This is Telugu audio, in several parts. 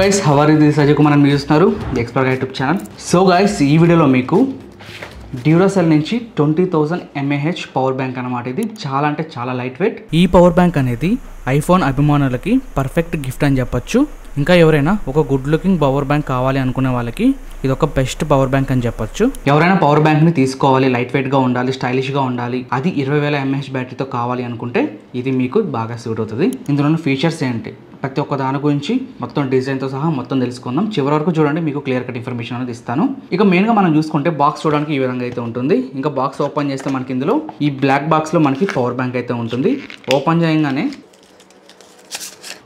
guys, how are you? This is Ajay Kumar and మీరు చూస్తున్నారు the expert YouTube channel. So guys, ఈ వీడియోలో మీకు డ్యూరాసెల్ నుంచి 20,000 mAh పవర్ బ్యాంక్ అన్నమాట. ఇది చాలా అంటే చాలా లైట్ వెయిట్. ఈ పవర్ బ్యాంక్ అనేది ఐఫోన్ అభిమానులకి పర్ఫెక్ట్ గిఫ్ట్ అని చెప్పొచ్చు. ఇంకా ఎవరైనా ఒక గుడ్ లుకింగ్ పవర్ బ్యాంక్ కావాలి అనుకునే వాళ్ళకి ఇది ఒక బెస్ట్ పవర్ బ్యాంక్ అని చెప్పొచ్చు. ఎవరైనా పవర్ బ్యాంక్ని తీసుకోవాలి, లైట్ వెయిట్గా ఉండాలి, స్టైలిష్గా ఉండాలి, అది 20,000 mAh బ్యాటరీతో కావాలి అనుకుంటే ఇది మీకు బాగా సూట్ అవుతుంది. ఇందులోని ఫీచర్స్ ఏంటి, ప్రతి ఒక్క దాని గురించి మొత్తం డిజైన్తో సహా మొత్తం తెలుసుకుందాం. చివరి వరకు చూడండి, మీకు క్లియర్ కట్ ఇన్ఫర్మేషన్ అనేది ఇస్తాను. ఇక మెయిన్గా మనం చూసుకుంటే బాక్స్ చూడడానికి ఈ విధంగా అయితే ఉంటుంది. ఇంకా బాక్స్ ఓపెన్ చేస్తే మనకి ఇందులో ఈ బ్లాక్ బాక్స్లో మనకి పవర్ బ్యాంక్ అయితే ఉంటుంది. ఓపెన్ చేయగానే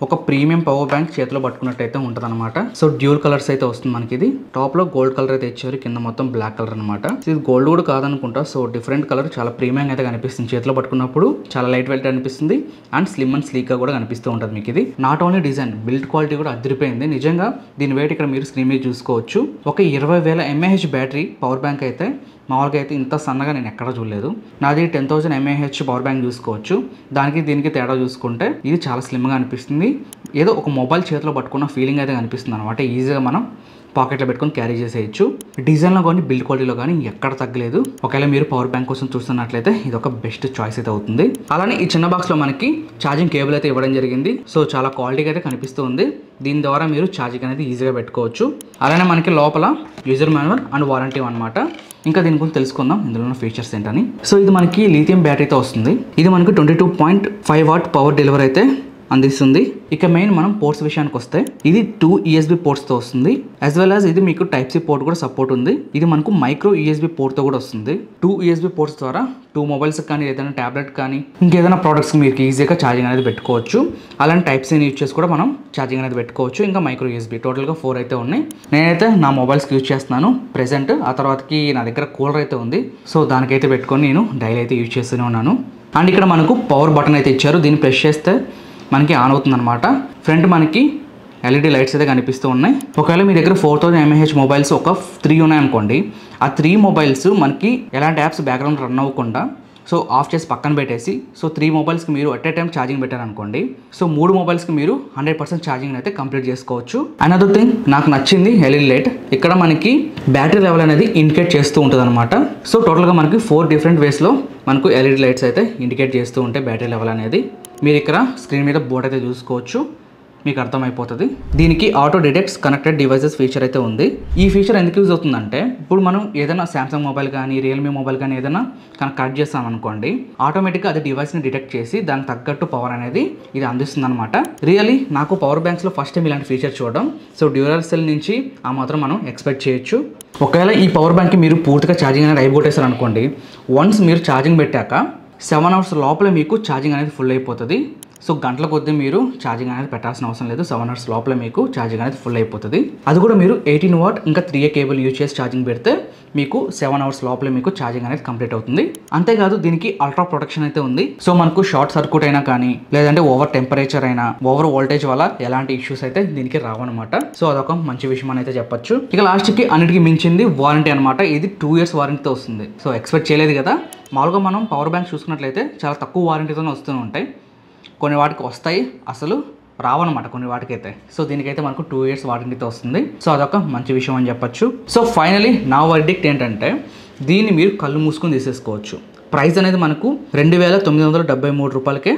ఒక ప్రీమియం పవర్ బ్యాంక్ చేతిలో పట్టుకున్నట్టయితే ఉంటుంది అనమాట. సో డ్యూల్ కలర్స్ అయితే వస్తుంది మనకి. ఇది టాప్ లో గోల్డ్ కలర్ అయితే ఇచ్చారు, కింద మొత్తం బ్లాక్ కలర్ అనమాట. ఇది గోల్డ్ కూడా కాదనుకుంటా. సో డిఫరెంట్ కలర్, చాలా ప్రీమియం అయితే కనిపిస్తుంది. చేతిలో పట్టుకున్నప్పుడు చాలా లైట్ వెయిట్ అనిపిస్తుంది అండ్ స్లిమ్ అండ్ స్లీక్ గా కూడా కనిపిస్తూ ఉంటుంది మీకు. ఇది not only design, build quality కూడా అదిరిపోయింది నిజంగా. దీని వెయిట్ ఇక్కడ మీరు స్క్రీన్ మీద చూసుకోవచ్చు. ఒక 20,000 mAh బ్యాటరీ పవర్ బ్యాంక్ అయితే మామూలుగా అయితే ఇంత సన్నగా నేను ఎక్కడ చూడలేదు. నాది 10,000 mAh పవర్ బ్యాంక్ చూసుకోవచ్చు. దానికి దీనికి తేడా చూసుకుంటే ఇది చాలా స్లిమ్గా అనిపిస్తుంది. ఏదో ఒక మొబైల్ చేతిలో పట్టుకున్న ఫీలింగ్ అయితే కనిపిస్తుంది అనమాట. ఈజీగా మనం పాకెట్లో పెట్టుకొని క్యారీ చేసేయచ్చు. డిజైన్లో కానీ బిల్డ్ క్వాలిటీలో కానీ ఎక్కడ తగ్గలేదు. ఒకవేళ మీరు పవర్ బ్యాంక్ కోసం చూస్తున్నట్లయితే ఇది ఒక బెస్ట్ చాయిస్ అయితే అవుతుంది. అలానే ఈ చిన్న బాక్స్లో మనకి ఛార్జింగ్ కేబుల్ అయితే ఇవ్వడం జరిగింది. సో చాలా క్వాలిటీగా అయితే కనిపిస్తూ ఉంది. దీని ద్వారా మీరు ఛార్జింగ్ అనేది ఈజీగా పెట్టుకోవచ్చు. అలానే మనకి లోపల యూజర్ మాన్యువల్ అండ్ వారంటీ అనమాట. ఇంకా దీని గురించి తెలుసుకుందాం, ఇందులో ఉన్న ఫీచర్స్ ఏంటని. సో ఇది మనకి లిథియం బ్యాటరీతో వస్తుంది. ఇది మనకి 22.5 వాట్ పవర్ డెలివరీ అయితే అందిస్తుంది. ఇక మెయిన్ మనం పోర్ట్స్ విషయానికి వస్తే ఇది 2 USB పోర్ట్స్తో వస్తుంది. యాజ్ వెల్ యాజ్ ఇది మీకు టైప్ సి పోర్ట్ కూడా సపోర్ట్ ఉంది. ఇది మనకు మైక్రో USB పోర్ట్తో కూడా వస్తుంది. 2 USB పోర్ట్స్ ద్వారా 2 మొబైల్స్ కానీ, ఏదైనా ట్యాబ్లెట్ కానీ, ఇంకేదైనా ప్రోడక్ట్స్ మీకు ఈజీగా ఛార్జింగ్ అనేది పెట్టుకోవచ్చు. అలాంటి టైప్ సిని యూజ్ చేసి కూడా మనం ఛార్జింగ్ అనేది పెట్టుకోవచ్చు. ఇంకా మైక్రో USB టోటల్గా 4 అయితే ఉన్నాయి. నేనైతే నా మొబైల్స్కి యూజ్ చేస్తున్నాను ప్రెసెంట్. ఆ తర్వాతకి నా దగ్గర కూలర్ అయితే ఉంది. సో దానికైతే పెట్టుకొని నేను డైలీ అయితే యూజ్ చేస్తూనే ఉన్నాను. అండ్ ఇక్కడ మనకు పవర్ బటన్ అయితే ఇచ్చారు. దీన్ని ప్రెస్ చేస్తే మనకి ఆన్ అవుతుంది అనమాట. ఫ్రంట్ మనకి LED లైట్స్ అయితే కనిపిస్తూ ఉన్నాయి. ఒకవేళ మీ దగ్గర 4,000 mAh మొబైల్స్ ఒక 3 ఉన్నాయనుకోండి, ఆ 3 మొబైల్స్ మనకి ఎలాంటి యాప్స్ బ్యాక్గ్రౌండ్ రన్ అవ్వకుండా సో ఆఫ్ చేసి పక్కన పెట్టేసి, సో 3 మొబైల్స్కి మీరు అట్ ఏ టైం ఛార్జింగ్ పెట్టారనుకోండి, సో 3 మొబైల్స్కి మీరు 100% ఛార్జింగ్ అయితే కంప్లీట్ చేసుకోవచ్చు. అనదర్ థింగ్ నాకు నచ్చింది LED లైట్. ఇక్కడ మనకి బ్యాటరీ లెవెల్ అనేది ఇండికేట్ చేస్తూ ఉంటుంది అనమాట. సో టోటల్గా మనకి 4 డిఫరెంట్ వేస్లో మనకు LED లైట్స్ అయితే ఇండికేట్ చేస్తూ ఉంటాయి బ్యాటరీ లెవెల్ అనేది. మీరు ఇక్కడ స్క్రీన్ మీద బోర్డ్ అయితే చూసుకోవచ్చు, మీకు అర్థమైపోతుంది. దీనికి auto detects connected devices feature అయితే ఉంది. ఈ ఫీచర్ ఎందుకు యూజ్ అవుతుందంటే, ఇప్పుడు మనం ఏదైనా శాంసంగ్ మొబైల్ కానీ, రియల్మీ మొబైల్ కానీ ఏదైనా కనెక్ట్ చేస్తాం అనుకోండి, ఆటోమేటిక్గా అది డివైస్ని డిటెక్ట్ చేసి దానికి తగ్గట్టు పవర్ అనేది ఇది అందిస్తుంది అనమాట. రియల్లీ నాకు పవర్ బ్యాంక్స్లో ఫస్ట్ టైం ఇలాంటి ఫీచర్ చూడడం. సో డ్యూరాసెల్ నుంచి ఆ మాత్రం మనం ఎక్స్పెక్ట్ చేయొచ్చు. ఒకవేళ ఈ పవర్ బ్యాంక్కి మీరు పూర్తిగా ఛార్జింగ్ అనేది అయిపోటేశారు అనుకోండి, వన్స్ మీరు ఛార్జింగ్ పెట్టాక 7 అవర్స్ లోపల మీకు ఛార్జింగ్ అనేది ఫుల్ అయిపోతుంది. సో గంటల కొద్దీ మీరు ఛార్జింగ్ అనేది పెట్టాల్సిన అవసరం లేదు. 7 అవర్స్ లోపల మీకు ఛార్జింగ్ అనేది ఫుల్ అయిపోతుంది. అది కూడా మీరు 18 వాట్ ఇంకా 3A కేబుల్ యూజ్ చేసి ఛార్జింగ్ పెడితే మీకు 7 అవర్స్ లోపల మీకు ఛార్జింగ్ అనేది కంప్లీట్ అవుతుంది. అంతేకాదు దీనికి అల్ట్రా ప్రొటెక్షన్ అయితే ఉంది. సో మనకు షార్ట్ సర్క్యూట్ అయినా కానీ, లేదంటే ఓవర్ టెంపరేచర్ అయినా, ఓవర్ వోల్టేజ్ వల్ల ఎలాంటి ఇష్యూస్ అయితే దీనికి రావన్నమాట. సో అదొక మంచి విషయం అని అయితే చెప్పొచ్చు. ఇక లాస్ట్కి అన్నిటికీ మించింది వారంటీ అనమాట. ఇది 2 years వారంటీతో వస్తుంది. సో ఎక్స్పెక్ట్ చేయలేదు కదా. మామూలుగా మనం పవర్ బ్యాంక్ చూసుకున్నట్లయితే చాలా తక్కువ వారంటీతోనే వస్తూనే ఉంటాయి. కొన్ని వాటికి వస్తాయి, అసలు రావన్నమాట కొన్ని వాటికైతే. సో దీనికైతే మనకు 2 years వారంటీతో వస్తుంది. సో అదొక మంచి విషయం అని చెప్పొచ్చు. సో ఫైనలీ నా వర్డిక్ట్ ఏంటంటే, దీన్ని మీరు కళ్ళు మూసుకొని తీసేసుకోవచ్చు. ప్రైస్ అనేది మనకు 2,973 రూపాయలకే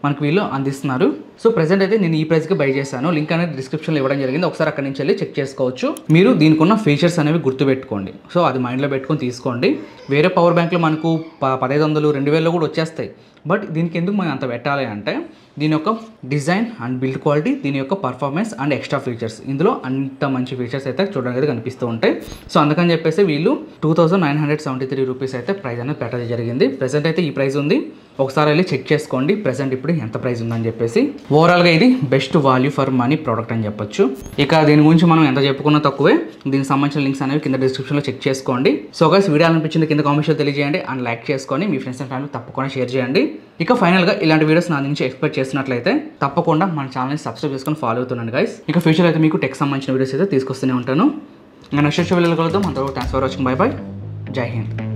మనకు వీళ్ళు అందిస్తున్నారు. సో ప్రెసెంట్ అయితే నేను ఈ ప్రైస్కి బై చేశాను. లింక్ అనేది డిస్క్రిప్షన్లో ఇవ్వడం జరిగింది. ఒకసారి అక్కడి నుంచి వెళ్ళి చెక్ చేసుకోవచ్చు. మీరు దీనికి ఉన్న ఫీచర్స్ అనేవి గుర్తుపెట్టుకోండి. సో అది మైండ్లో పెట్టుకొని తీసుకోండి. వేరే పవర్ బ్యాంక్లో మనకు 1,500, 2,000 కూడా వచ్చేస్తాయి. బట్ దీనికి ఎందుకు మనం అంత పెట్టాలి అంటే, దీని యొక్క డిజైన్ అండ్ బిల్డ్ క్వాలిటీ, దీని యొక్క పర్ఫార్మెన్స్ అండ్ ఎక్స్ట్రా ఫీచర్స్, ఇందులో అంత మంచి ఫీచర్స్ అయితే చూడడానికి కనిపిస్తూ ఉంటాయి. సో అందుకని చెప్పేసి వీళ్ళు 2,973 రూపీస్ అయితే ప్రైస్ అనేది పెట్టడం జరిగింది. ప్రెసెంట్ అయితే ఈ ప్రైస్ ఉంది. ఒకసారి వెళ్ళి చెక్ చేసుకోండి ప్రెసెంట్ ఇప్పుడు ఎంత ప్రైస్ ఉందని చెప్పేసి. ఓవరాల్గా ఇది best value for money product అని చెప్పొచ్చు. ఇక దీని గురించి మనం ఎంత చెప్పుకున్నా తక్కువే. దీనికి సంబంధించిన లింక్స్ అనేవి కింద డిస్క్రిప్షన్లో చెక్ చేసుకోండి. సో గైస్, వీడియో అనిపించింది కింద కామెంట్స్లో తెలియజేయండి అండ్ లైక్ చేసుకొని మీ ఫ్రెండ్స్ అండ్ ఫ్యామిలీ తప్పకుండా షేర్ చేయండి. ఇక ఫైనల్గా ఇలాంటి వీడియోస్ నా నుంచి ఎక్స్పెక్ట్ చేస్తున్నట్లయితే తప్పకుండా మన ఛానల్ని సబ్స్క్రైబ్ చేసుకొని ఫాలో అవుతున్నాను గైస్. ఇక ఫ్యూచర్ అయితే మీకు టెక్ సంబంధించిన వీడియోస్ అయితే తీసుకొస్తూనే ఉంటాను. నేను నెక్స్ట్ వీడియోలో కలుద్దాం. అంతవరకు thanks for watching. By by. జై హింద్.